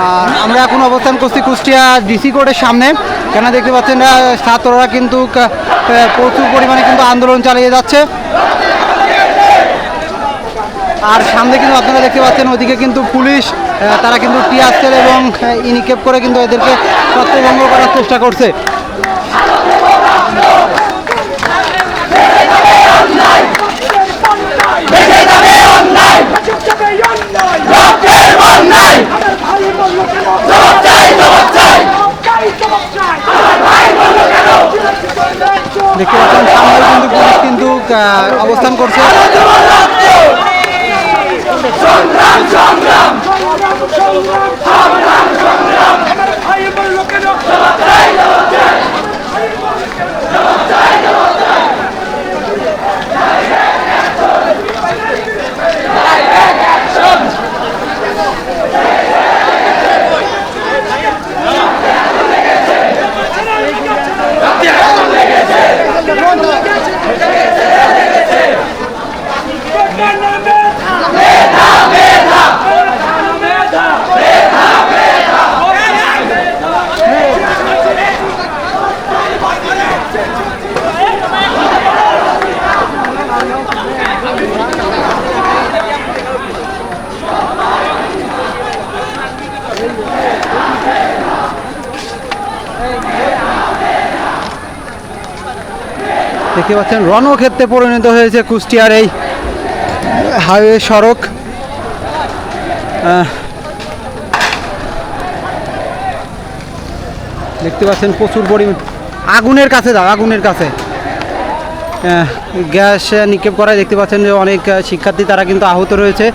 আর আমরা এখন অবস্থান করছি কুষ্টিয়া ডিসি কোর্টের সামনে। কেন দেখতে পাচ্ছেন ছাত্ররা কিন্তু প্রচুর পরিমাণে কিন্তু আন্দোলন চালিয়ে যাচ্ছে। আর সামনে কিন্তু আপনারা দেখতে পাচ্ছেন ওদিকে কিন্তু পুলিশ তারা কিন্তু টিয়ার সেল এবং ইনিকেপ করে কিন্তু এদেরকে ছত্রভঙ্গ করার চেষ্টা করছে। দেখতে পাচ্ছেন সামনে কিন্তু পুলিশ কিন্তু অবস্থান করছে। দেখতে পাচ্ছেন রণক্ষেত্রে পরিণত হয়েছে কুষ্টিয়ার এই হাইওয়ে সড়ক। দেখতে পাচ্ছেন প্রচুর পরিমাণ আগুনের কাছে আগুনের কাছে গ্যাস নিক্ষেপ করায় দেখতে পাচ্ছেন যে অনেক শিক্ষার্থী তারা কিন্তু আহত রয়েছে।